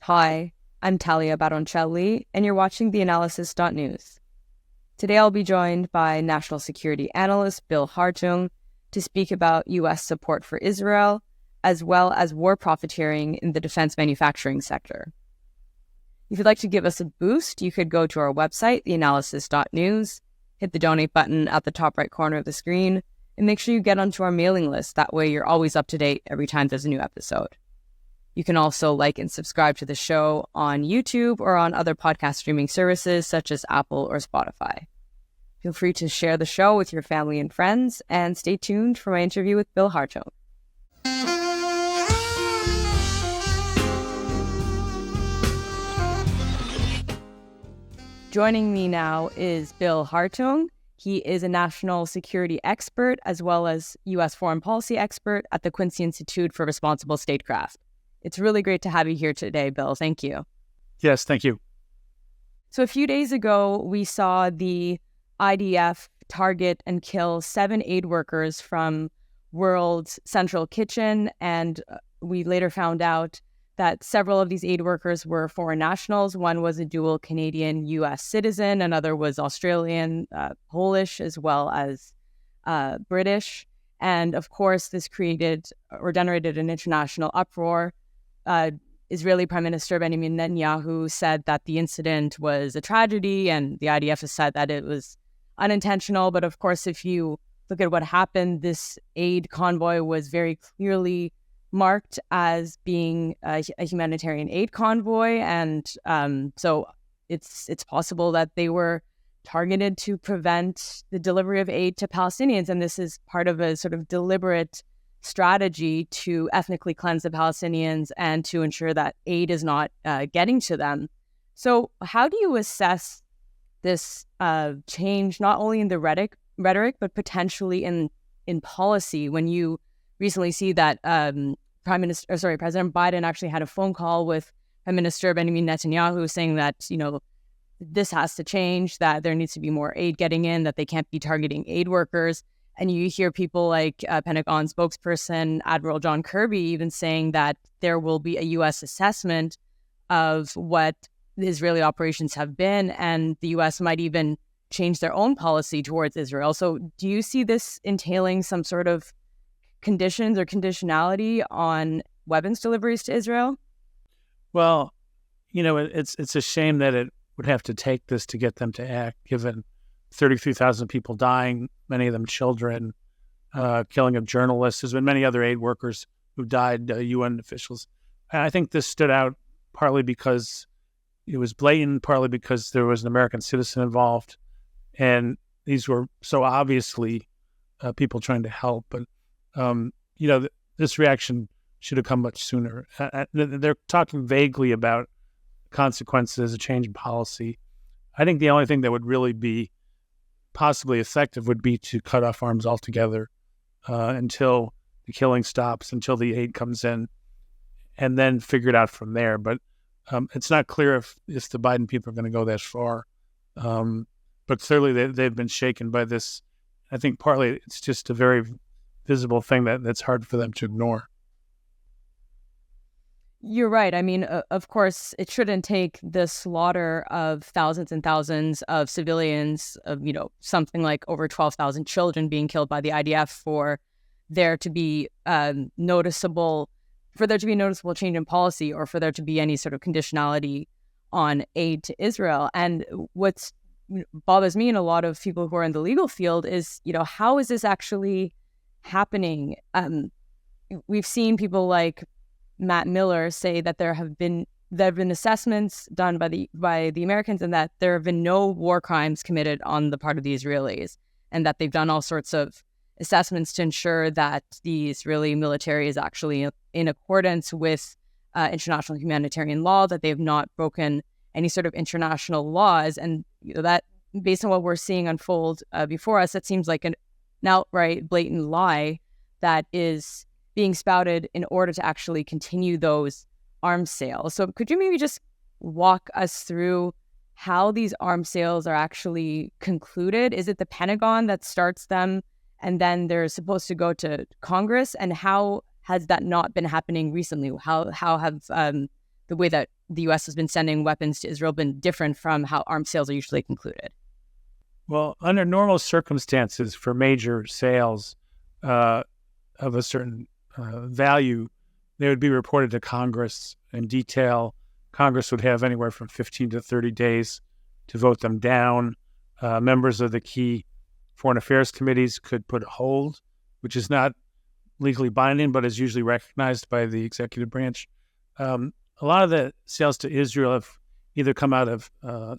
Hi, I'm Talia Baroncelli, and you're watching theAnalysis-news. Today I'll be joined by national security analyst Bill Hartung to speak about U.S. support for Israel, as well as war profiteering in the defense manufacturing sector. If you'd like to give us a boost, you could go to our website, theAnalysis.news, hit the donate button at the top right corner of the screen, and make sure you get onto our mailing list. That way you're always up to date every time there's a new episode. You can also like and subscribe to the show on YouTube or on other podcast streaming services such as Apple or Spotify. Feel free to share the show with your family and friends, and stay tuned for my interview with Bill Hartung. Joining me now is Bill Hartung. He is a national security expert as well as U.S. foreign policy expert at the Quincy Institute for Responsible Statecraft. It's really great to have you here today, Bill. Thank you. Yes, thank you. So a few days ago, we saw the IDF target and kill 7 aid workers from World's Central Kitchen, and we later found out that several of these aid workers were foreign nationals. One was a dual Canadian-U.S. citizen, another was Australian, Polish, as well as British. And of course, this created or generated an international uproar. Israeli Prime Minister Benjamin Netanyahu said that the incident was a tragedy, and the IDF has said that it was unintentional. But of course, if you look at what happened, this aid convoy was very clearly marked as being a humanitarian aid convoy, and so it's possible that they were targeted to prevent the delivery of aid to Palestinians, and this is part of a sort of deliberate strategy to ethnically cleanse the Palestinians and to ensure that aid is not getting to them. So how do you assess this change, not only in the rhetoric, but potentially in policy, when you recently see that President Biden actually had a phone call with Prime Minister Benjamin Netanyahu saying that, this has to change, that there needs to be more aid getting in, that they can't be targeting aid workers. And you hear people like Pentagon spokesperson Admiral John Kirby even saying that there will be a U.S. assessment of what the Israeli operations have been, and the U.S. might even change their own policy towards Israel. So do you see this entailing some sort of conditions or conditionality on weapons deliveries to Israel? Well, it's a shame that it would have to take this to get them to act, given 33,000 people dying, many of them children, killing of journalists. There's been many other aid workers who died, UN officials. And I think this stood out partly because it was blatant, partly because there was an American citizen involved. And these were so obviously people trying to help. But, this reaction should have come much sooner. They're talking vaguely about consequences, a change in policy. I think the only thing that would really be possibly effective would be to cut off arms altogether until the killing stops, until the aid comes in, and then figure it out from there. But it's not clear if the Biden people are going to go that far. But clearly they've been shaken by this. I think partly it's just a very visible thing that's hard for them to ignore. You're right. I mean, of course, it shouldn't take the slaughter of thousands and thousands of civilians, of something like over 12,000 children being killed by the IDF for there to be noticeable change in policy, or for there to be any sort of conditionality on aid to Israel. And what bothers me and a lot of people who are in the legal field is, how is this actually happening? We've seen people like Matt Miller say that there have been assessments done by the Americans, and that there have been no war crimes committed on the part of the Israelis, and that they've done all sorts of assessments to ensure that the Israeli military is actually in accordance with international humanitarian law, that they have not broken any sort of international laws. And that, based on what we're seeing unfold before us, that seems like an outright blatant lie that is being spouted in order to actually continue those arms sales. So could you maybe just walk us through how these arms sales are actually concluded? Is it the Pentagon that starts them, and then they're supposed to go to Congress? And how has that not been happening recently? How have the way that the U.S. has been sending weapons to Israel been different from how arms sales are usually concluded? Well, under normal circumstances for major sales of a certain value, they would be reported to Congress in detail. Congress would have anywhere from 15 to 30 days to vote them down. Members of the key foreign affairs committees could put a hold, which is not legally binding, but is usually recognized by the executive branch. A lot of the sales to Israel have either come out of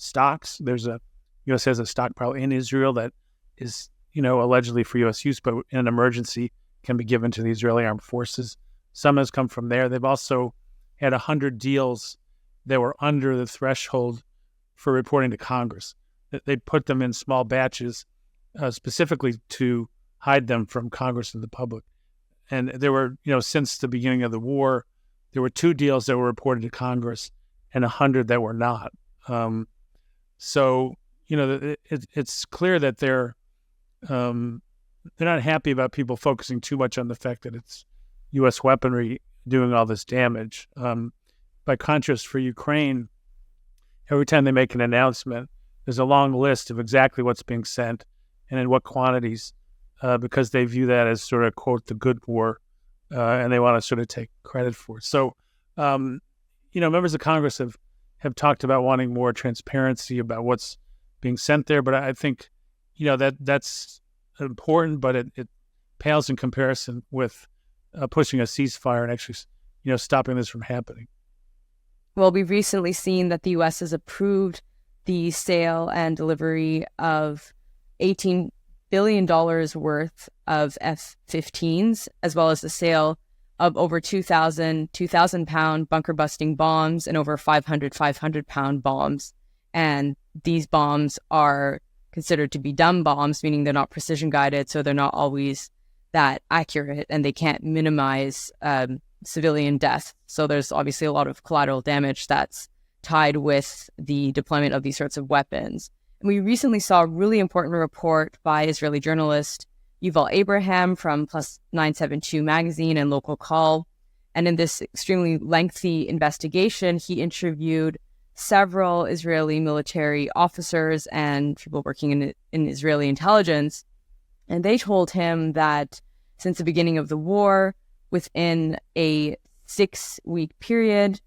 stocks. There's a U.S. has a stockpile in Israel that is, allegedly for U.S. use, but in an emergency can be given to the Israeli armed forces. Some has come from there. They've also had 100 deals that were under the threshold for reporting to Congress. They put them in small batches specifically to hide them from Congress and the public. And there were, since the beginning of the war, there were 2 deals that were reported to Congress and 100 that were not. So, it's clear that they're not happy about people focusing too much on the fact that it's U.S. weaponry doing all this damage. By contrast, for Ukraine, every time they make an announcement, there's a long list of exactly what's being sent and in what quantities, because they view that as sort of, quote, the good war, and they want to sort of take credit for it. So, members of Congress have talked about wanting more transparency about what's being sent there, but I think, that's important, but it pales in comparison with pushing a ceasefire and actually, stopping this from happening. Well, we've recently seen that the U.S. has approved the sale and delivery of $18 billion worth of F-15s, as well as the sale of over 2,000-pound bunker-busting bombs and over 500-pound bombs. And these bombs are considered to be dumb bombs, meaning they're not precision-guided, so they're not always that accurate, and they can't minimize civilian death. So there's obviously a lot of collateral damage that's tied with the deployment of these sorts of weapons. And we recently saw a really important report by Israeli journalist Yuval Abraham from Plus 972 magazine and Local Call. And in this extremely lengthy investigation, he interviewed several Israeli military officers and people working in Israeli intelligence. And they told him that since the beginning of the war, within a 6-week period,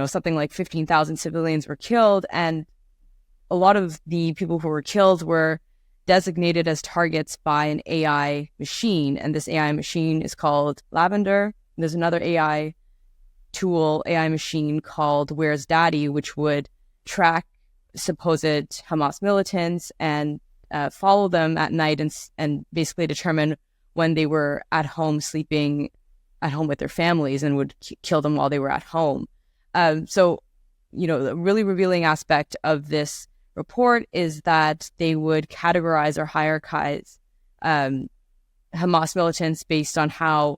something like 15,000 civilians were killed. And a lot of the people who were killed were designated as targets by an AI machine. And this AI machine is called Lavender. There's another AI machine called Where's Daddy, which would track supposed Hamas militants and follow them at night and basically determine when they were at home, sleeping at home with their families, and would kill them while they were at home. So, the really revealing aspect of this report is that they would categorize or hierarchize Hamas militants based on how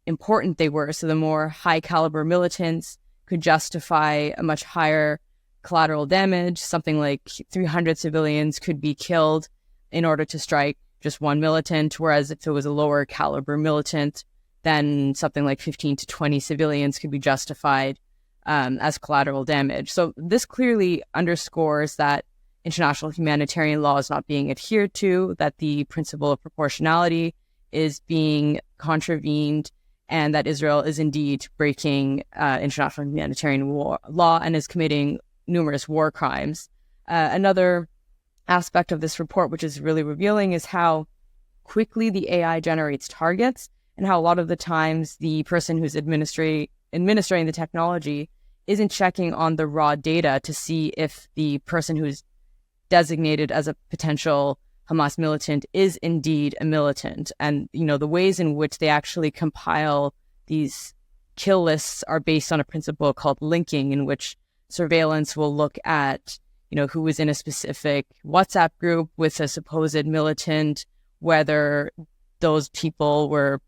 important they were. So the more high caliber militants could justify a much higher collateral damage. Something like 300 civilians could be killed in order to strike just one militant, whereas if it was a lower caliber militant, then something like 15 to 20 civilians could be justified as collateral damage. So this clearly underscores that international humanitarian law is not being adhered to, that the principle of proportionality is being contravened, and that Israel is indeed breaking international humanitarian law and is committing numerous war crimes. Another aspect of this report, which is really revealing, is how quickly the AI generates targets, and how a lot of the times the person who's administering the technology isn't checking on the raw data to see if the person who's designated as a potential Hamas militant is indeed a militant. And, the ways in which they actually compile these kill lists are based on a principle called linking, in which surveillance will look at, who was in a specific WhatsApp group with a supposed militant, whether those people were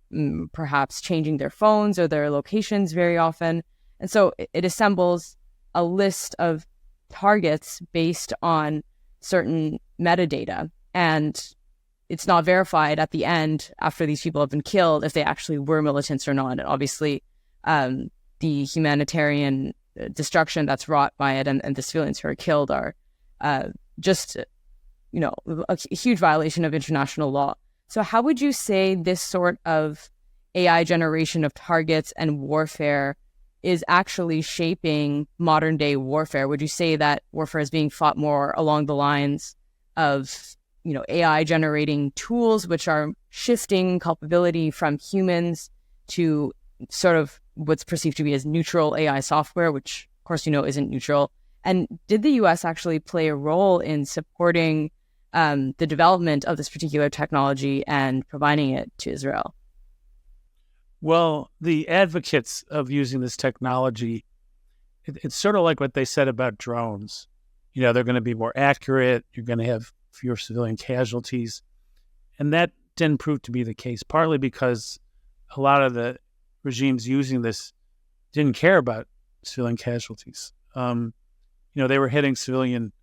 perhaps changing their phones or their locations very often. And so it assembles a list of targets based on certain metadata. And it's not verified at the end, after these people have been killed, if they actually were militants or not. And obviously, the humanitarian destruction that's wrought by it and the civilians who are killed are just, a huge violation of international law. So how would you say this sort of AI generation of targets and warfare is actually shaping modern day warfare? Would you say that warfare is being fought more along the lines of, AI generating tools, which are shifting culpability from humans to sort of what's perceived to be as neutral AI software, which of course, isn't neutral? And did the US actually play a role in supporting the development of this particular technology and providing it to Israel? Well, the advocates of using this technology, it's sort of like what they said about drones. They're going to be more accurate. You're going to have fewer civilian casualties. And that didn't prove to be the case, partly because a lot of the regimes using this didn't care about civilian casualties. They were hitting civilian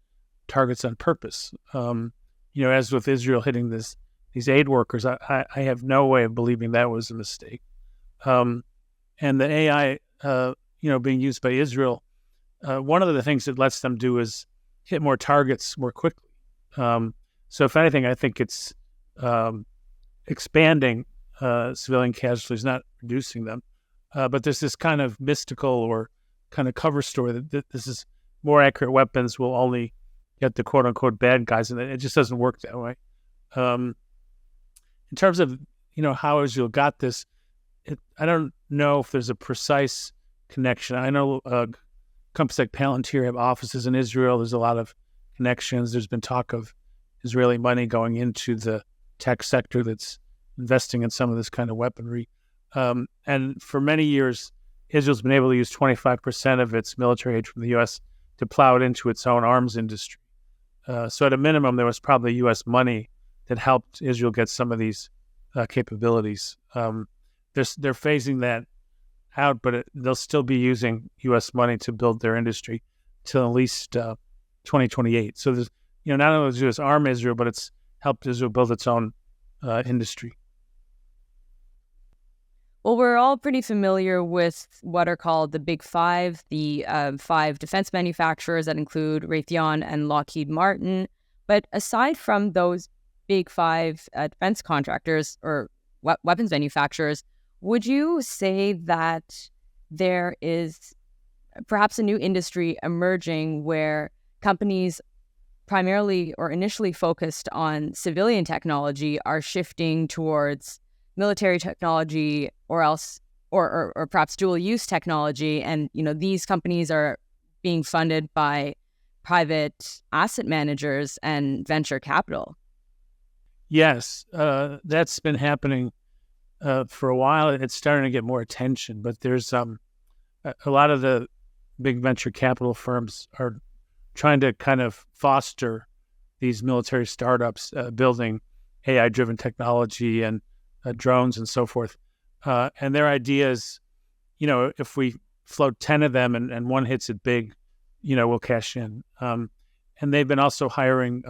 targets on purpose. As with Israel hitting these aid workers, I have no way of believing that was a mistake. And the AI, being used by Israel, one of the things it lets them do is hit more targets more quickly. So if anything, I think it's expanding civilian casualties, not reducing them. But there's this kind of mystical or kind of cover story that this is more accurate weapons will only get the quote unquote bad guys, and it just doesn't work that way. In terms of how Israel got this, I don't know if there's a precise connection. I know companies like Palantir have offices in Israel. There's a lot of connections. There's been talk of Israeli money going into the tech sector that's investing in some of this kind of weaponry. And for many years, Israel's been able to use 25% of its military aid from the U.S. to plow it into its own arms industry. So at a minimum, there was probably U.S. money that helped Israel get some of these capabilities. They're phasing that out, but they'll still be using U.S. money to build their industry till at least 2028. So there's, not only does the U.S. arm Israel, but it's helped Israel build its own industry. Well, we're all pretty familiar with what are called the Big Five, the 5 defense manufacturers that include Raytheon and Lockheed Martin. But aside from those Big 5 defense contractors or weapons manufacturers, would you say that there is perhaps a new industry emerging where companies primarily or initially focused on civilian technology are shifting towards military technology or perhaps dual use technology, and these companies are being funded by private asset managers and venture capital? Yes, that's been happening for a while. It's starting to get more attention, but there's a lot of the big venture capital firms are trying to kind of foster these military startups building AI-driven technology and drones and so forth. And their idea is, if we float 10 of them and one hits it big, we'll cash in. And they've been also hiring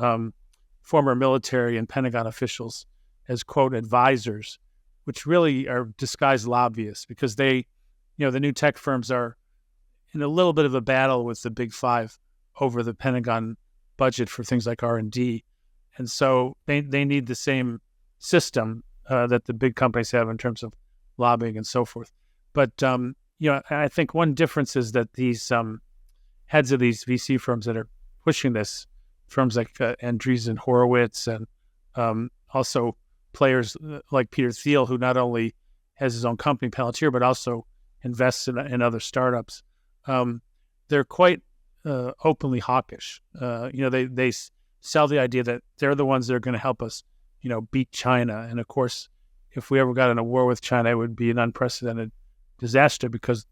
former military and Pentagon officials as, quote, advisors, which really are disguised lobbyists because they, the new tech firms are in a little bit of a battle with the Big Five over the Pentagon budget for things like R&D. And so they need the same system that the big companies have in terms of lobbying and so forth. But, I think one difference is that these heads of these VC firms that are pushing this, firms like Andreessen Horowitz and also players like Peter Thiel, who not only has his own company, Palantir, but also invests in other startups. They're quite openly hawkish. They sell the idea that they're the ones that are going to help us, beat China. And of course, if we ever got in a war with China, it would be an unprecedented disaster because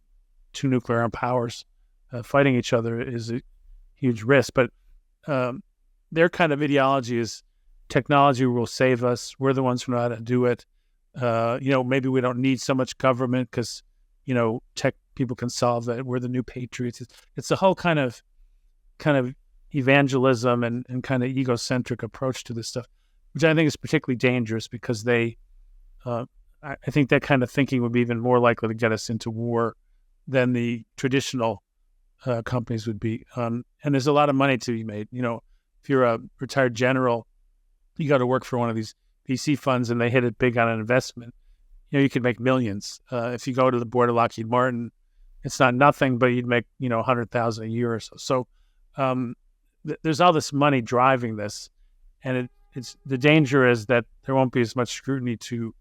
2 nuclear armed powers fighting each other is a huge risk. But their kind of ideology is technology will save us. We're the ones who know how to do it. Maybe we don't need so much government because, tech people can solve it. We're the new patriots. It's a whole kind of evangelism and kind of egocentric approach to this stuff, which I think is particularly dangerous because I think that kind of thinking would be even more likely to get us into war than the traditional companies would be. And there's a lot of money to be made. If you're a retired general, you go to work for one of these VC funds and they hit it big on an investment. You could make millions. If you go to the board of Lockheed Martin, it's not nothing, but you'd make, $100,000 a year or so. So there's all this money driving this. And it's the danger is that there won't be as much scrutiny to,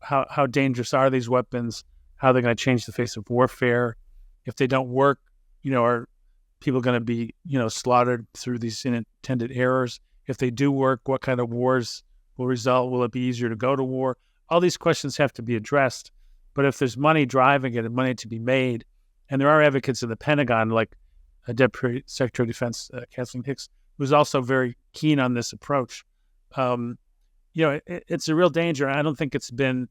how dangerous are these weapons? How they're going to change the face of warfare? If they don't work, are people going to be, slaughtered through these unintended errors? If they do work, what kind of wars will result? Will it be easier to go to war? All these questions have to be addressed. But if there's money driving it and money to be made, and there are advocates in the Pentagon, like Deputy Secretary of Defense Kathleen Hicks, who's also very keen on this approach, it's a real danger. I don't think it's been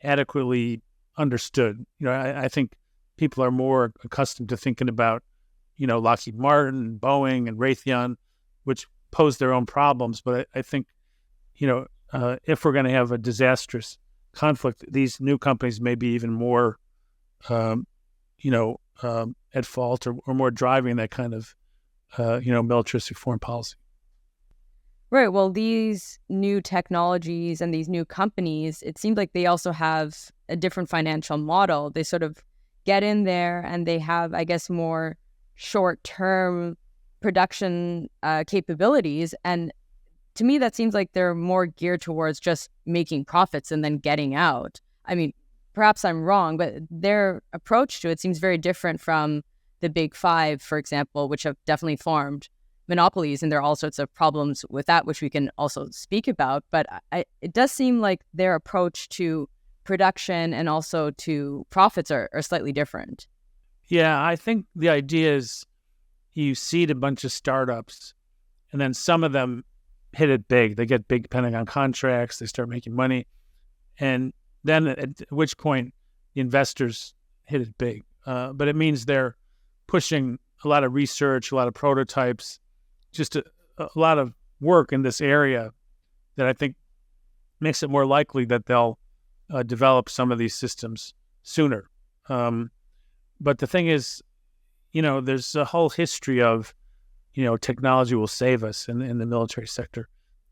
adequately understood. I think people are more accustomed to thinking about, Lockheed Martin, Boeing, and Raytheon, which pose their own problems. But I think, if we're going to have a disastrous conflict, these new companies may be even more, at fault or more driving that kind of, militaristic foreign policy. Right. Well, these new technologies and these new companies, it seems like they also have a different financial model. They sort of get in there and they have, I guess, more short-term production capabilities. And to me, that seems like they're more geared towards just making profits and then getting out. I mean, perhaps I'm wrong, but their approach to it seems very different from the Big Five, for example, which have definitely formed monopolies, and there are all sorts of problems with that, which we can also speak about. But it does seem like their approach to production and also to profits are slightly different. Yeah, I think the idea is you seed a bunch of startups, and then some of them hit it big. They get big Pentagon contracts. They start making money. And then at which point the investors hit it big. But it means they're pushing a lot of research, a lot of prototypes, just a lot of work in this area that I think makes it more likely that they'll develop some of these systems sooner. But the thing is, there's a whole history of, technology will save us in the military sector.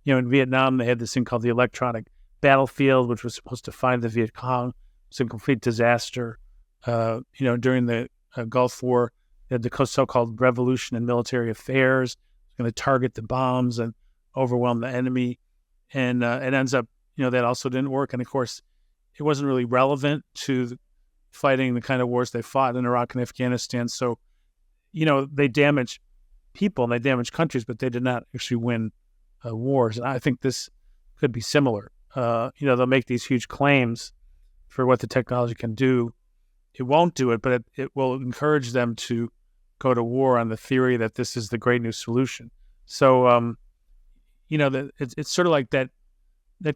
In Vietnam, they had this thing called the electronic battlefield, which was supposed to find the Viet Cong. It's a complete disaster. During the Gulf War, they had the so-called revolution in military affairs. It's going to target the bombs and overwhelm the enemy. And it ends up, that also didn't work. And of course, it wasn't really relevant to fighting the kind of wars they fought in Iraq and Afghanistan. So, they damage people and they damage countries, but they did not actually win wars. And I think this could be similar. They'll make these huge claims for what the technology can do. It won't do it, but it will encourage them to go to war on the theory that this is the great new solution. So, it's sort of like that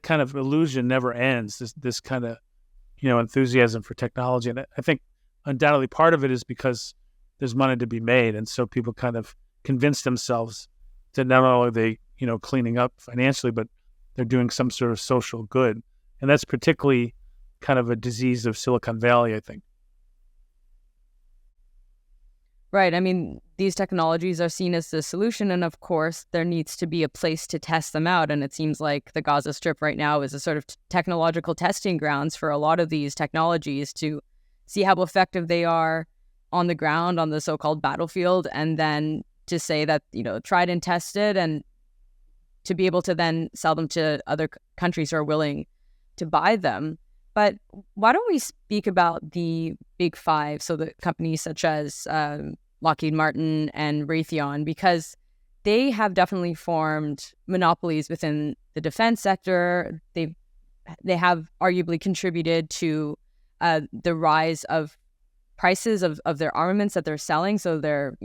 kind of illusion never ends, this kind of, enthusiasm for technology. And I think undoubtedly part of it is because there's money to be made. And so people kind of convince themselves that not only are they, cleaning up financially, but they're doing some sort of social good. And that's particularly kind of a disease of Silicon Valley, I think. Right. I mean, these technologies are seen as the solution. And of course, there needs to be a place to test them out. And it seems like the Gaza Strip right now is a sort of technological testing grounds for a lot of these technologies to see how effective they are on the ground, on the so-called battlefield, and then to say that, tried and tested, and to be able to then sell them to other countries who are willing to buy them. But why don't we speak about the Big Five, so the companies such as Lockheed Martin and Raytheon, because they have definitely formed monopolies within the defense sector. They have arguably contributed to the rise of prices of their armaments that they're selling. So they're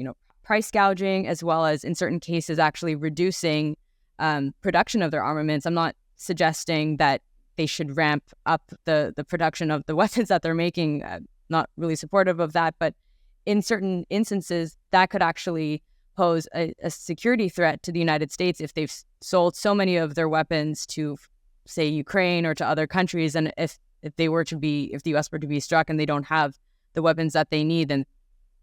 price gouging, as well as in certain cases actually reducing production of their armaments. I'm not suggesting that they should ramp up the production of the weapons that they're making. Not really supportive of that, but in certain instances, that could actually pose a security threat to the United States if they've sold so many of their weapons to, say, Ukraine or to other countries. And if the U.S. were to be struck and they don't have the weapons that they need, then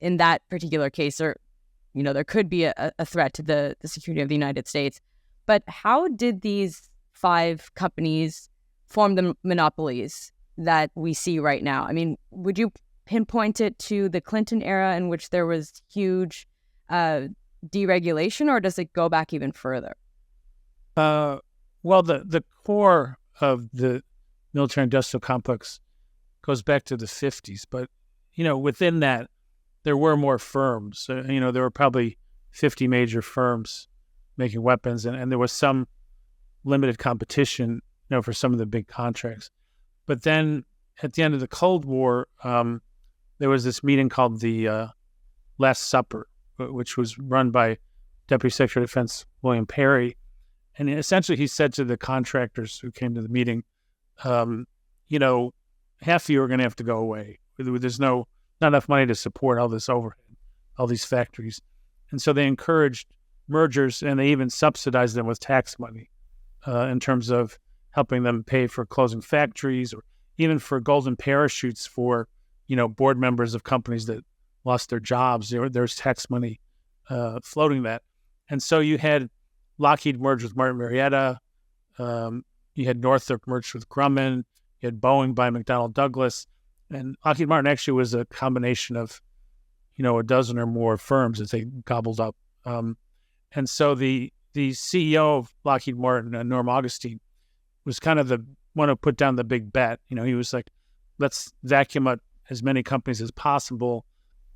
in that particular case, there could be a threat to the security of the United States. But how did these 5 companies form the monopolies that we see right now? I mean, would you pinpoint it to the Clinton era in which there was huge deregulation, or does it go back even further? Well, the core of the military-industrial complex goes back to the 50s. But, within that, there were more firms. There were probably 50 major firms making weapons, and there was some limited competition, for some of the big contracts. But then at the end of the Cold War, there was this meeting called the Last Supper, which was run by Deputy Secretary of Defense William Perry. And essentially he said to the contractors who came to the meeting, half of you are going to have to go away. There's not enough money to support all this overhead, all these factories. And so they encouraged mergers, and they even subsidized them with tax money in terms of helping them pay for closing factories, or even for golden parachutes for, board members of companies that lost their jobs. There's tax money floating that. And so you had Lockheed merged with Martin Marietta. You had Northrop merged with Grumman. You had Boeing by McDonnell Douglas. And Lockheed Martin actually was a combination of, a dozen or more firms that they gobbled up. And so the CEO of Lockheed Martin, Norm Augustine, was kind of the one who put down the big bet. He was like, let's vacuum up as many companies as possible.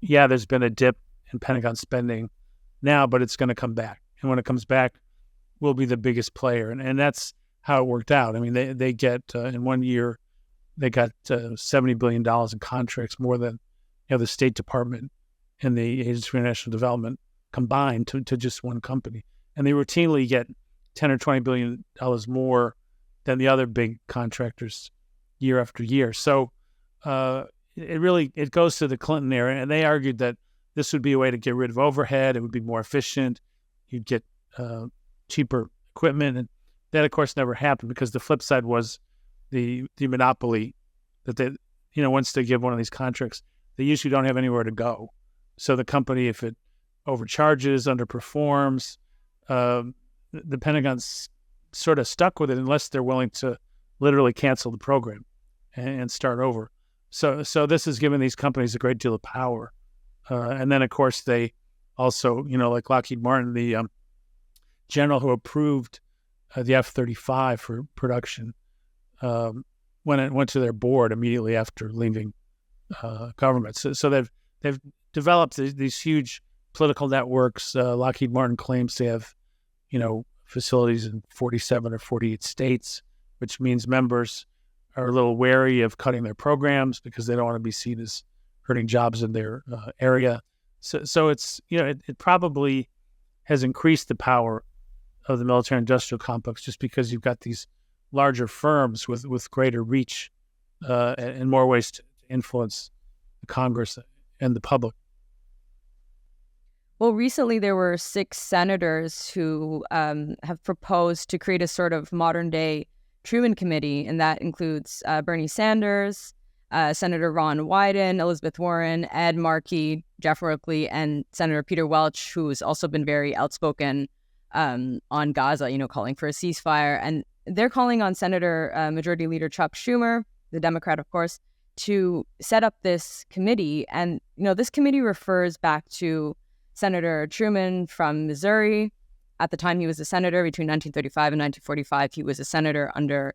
Yeah, there's been a dip in Pentagon spending now, but it's going to come back. And when it comes back, we'll be the biggest player. And that's how it worked out. I mean, they get, in 1 year, they got $70 billion in contracts, more than the State Department and the Agency for International Development combined to just one company. And they routinely get $10 or $20 billion more than the other big contractors year after year. So it goes to the Clinton era, and they argued that this would be a way to get rid of overhead. It would be more efficient. You'd get cheaper equipment, and that, of course, never happened, because the flip side was the monopoly that they, once they give one of these contracts, they usually don't have anywhere to go. So the company, if it overcharges, underperforms, the Pentagon's sort of stuck with it unless they're willing to literally cancel the program and start over. So this has given these companies a great deal of power. And then, of course, they also, like Lockheed Martin, the general who approved the F-35 for production, when it went to their board immediately after leaving government. So they've developed these huge political networks. Lockheed Martin claims they have, facilities in 47 or 48 states, which means members are a little wary of cutting their programs because they don't want to be seen as hurting jobs in their area. So it's, it probably has increased the power of the military-industrial complex, just because you've got these larger firms with greater reach and more ways to influence the Congress and the public. Well, recently there were 6 senators who have proposed to create a sort of modern-day Truman Committee, and that includes Bernie Sanders, Senator Ron Wyden, Elizabeth Warren, Ed Markey, Jeff Merkley, and Senator Peter Welch, who's also been very outspoken on Gaza, calling for a ceasefire. And they're calling on Senator Majority Leader Chuck Schumer, the Democrat, of course, to set up this committee. And, this committee refers back to Senator Truman from Missouri. At the time he was a senator between 1935 and 1945. He was a senator under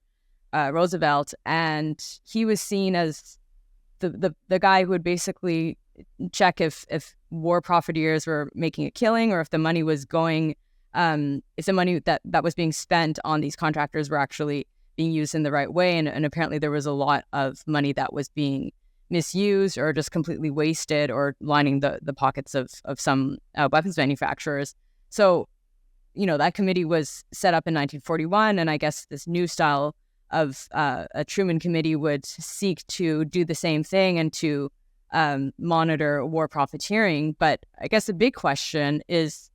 Roosevelt, and he was seen as the guy who would basically check if war profiteers were making a killing, or if the money was going, if the money that was being spent on these contractors were actually being used in the right way. And apparently there was a lot of money that was being misused or just completely wasted, or lining the pockets of some weapons manufacturers. So, that committee was set up in 1941, and I guess this new style of a Truman Committee would seek to do the same thing and to monitor war profiteering. But I guess the big question is,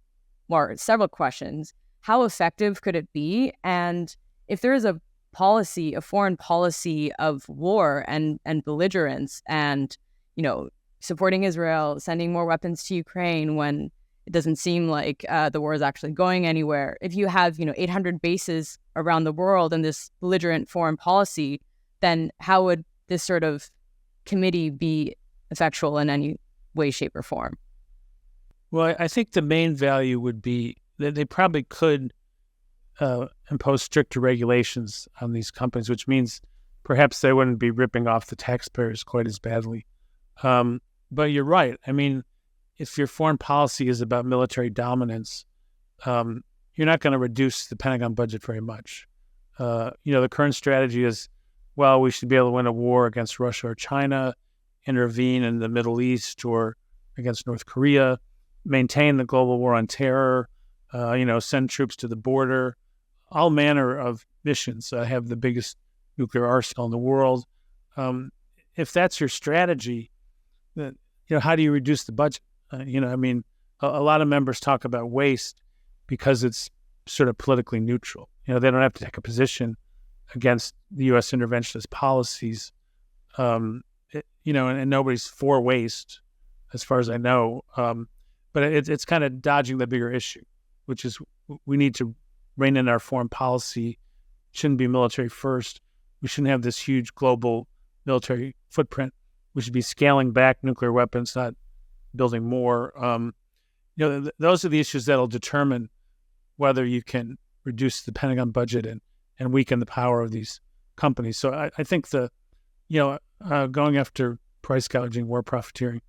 or several questions: how effective could it be? And if there is a foreign policy of war and belligerence, and supporting Israel, sending more weapons to Ukraine when it doesn't seem like the war is actually going anywhere. If you have, 800 bases around the world and this belligerent foreign policy, then how would this sort of committee be effectual in any way, shape, or form? Well, I think the main value would be that they probably could impose stricter regulations on these companies, which means perhaps they wouldn't be ripping off the taxpayers quite as badly. But you're right. I mean, if your foreign policy is about military dominance, you're not going to reduce the Pentagon budget very much. The current strategy is, well, we should be able to win a war against Russia or China, intervene in the Middle East or against North Korea, maintain the global war on terror, send troops to the border, all manner of missions, have the biggest nuclear arsenal in the world. If that's your strategy, then, how do you reduce the budget? A lot of members talk about waste because it's sort of politically neutral. They don't have to take a position against the U.S. interventionist policies, and nobody's for waste, as far as I know. But it's kind of dodging the bigger issue, which is we need to rein in our foreign policy. It shouldn't be military first. We shouldn't have this huge global military footprint. We should be scaling back nuclear weapons, not building more. Those are the issues that'll determine whether you can reduce the Pentagon budget and weaken the power of these companies. So I think going after price gouging, war profiteering,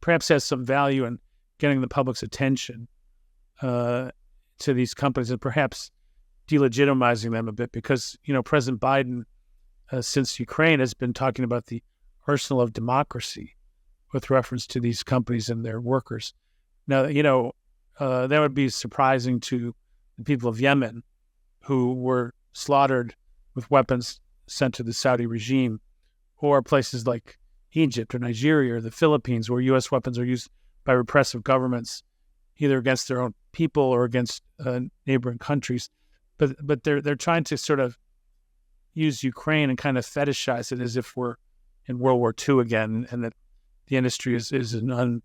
perhaps has some value in getting the public's attention to these companies and perhaps delegitimizing them a bit because, President Biden, since Ukraine, has been talking about the arsenal of democracy with reference to these companies and their workers. Now, that would be surprising to the people of Yemen who were slaughtered with weapons sent to the Saudi regime, or places like Egypt or Nigeria or the Philippines where U.S. weapons are used by repressive governments either against their own people or against neighboring countries. But they're trying to sort of use Ukraine and kind of fetishize it as if we're in World War II again, and that the industry is an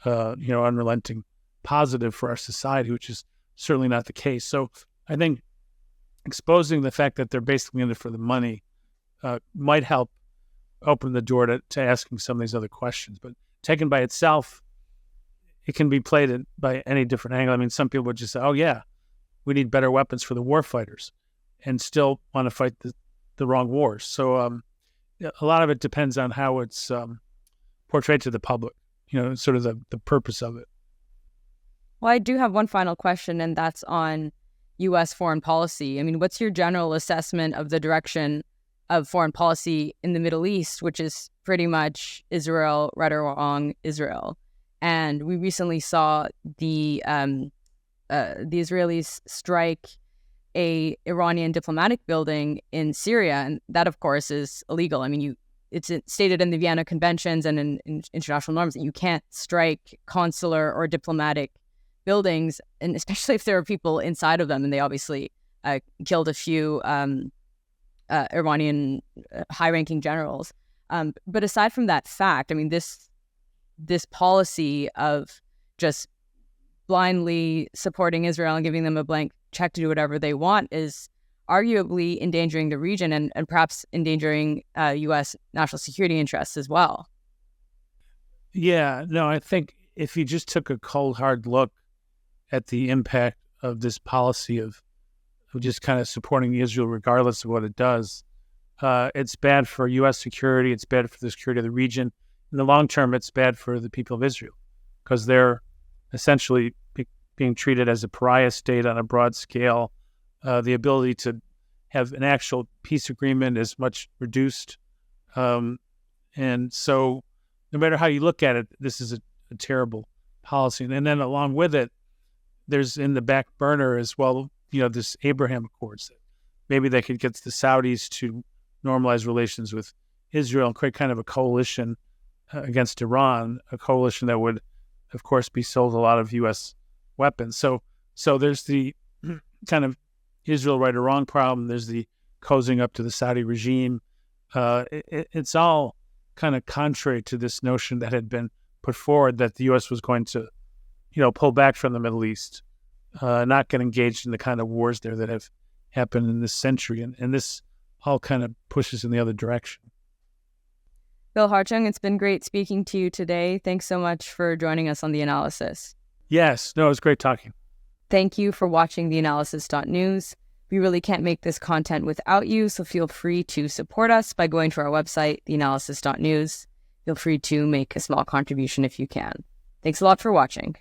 unrelenting positive for our society, which is certainly not the case. So I think exposing the fact that they're basically in it for the money might help open the door to asking some of these other questions. But taken by itself, it can be played by any different angle. I mean, some people would just say, oh, yeah, we need better weapons for the warfighters, and still want to fight the wrong wars. So a lot of it depends on how it's portrayed to the public, sort of the purpose of it. Well, I do have one final question, and that's on U.S. foreign policy. I mean, what's your general assessment of the direction of foreign policy in the Middle East, which is pretty much Israel, right or wrong, Israel? And we recently saw the Israelis strike a Iranian diplomatic building in Syria, and that, of course, is illegal. I mean, it's stated in the Vienna Conventions and in international norms that you can't strike consular or diplomatic buildings, and especially if there are people inside of them. And they obviously killed a few Iranian high-ranking generals. But aside from that fact, I mean, this policy of just blindly supporting Israel and giving them a blank check to do whatever they want is arguably endangering the region and perhaps endangering U.S. national security interests as well. Yeah, no, I think if you just took a cold, hard look at the impact of this policy of just kind of supporting Israel regardless of what it does, it's bad for U.S. security. It's bad for the security of the region. In the long term, it's bad for the people of Israel because they're essentially being treated as a pariah state on a broad scale. The ability to have an actual peace agreement is much reduced. And so no matter how you look at it, this is a terrible policy. And then along with it, there's in the back burner as well, this Abraham Accords. Maybe they could get the Saudis to normalize relations with Israel and create kind of a coalition against Iran, a coalition that would, of course, be sold a lot of U.S. weapons. So there's the kind of Israel right or wrong problem. There's the cozying up to the Saudi regime. It's all kind of contrary to this notion that had been put forward that the U.S. was going to, pull back from the Middle East, not get engaged in the kind of wars there that have happened in this century. And this all kind of pushes in the other direction. Bill Hartung, it's been great speaking to you today. Thanks so much for joining us on The Analysis. Yes. No, it was great talking. Thank you for watching theAnalysis.news. We really can't make this content without you, so feel free to support us by going to our website, theAnalysis.news. Feel free to make a small contribution if you can. Thanks a lot for watching.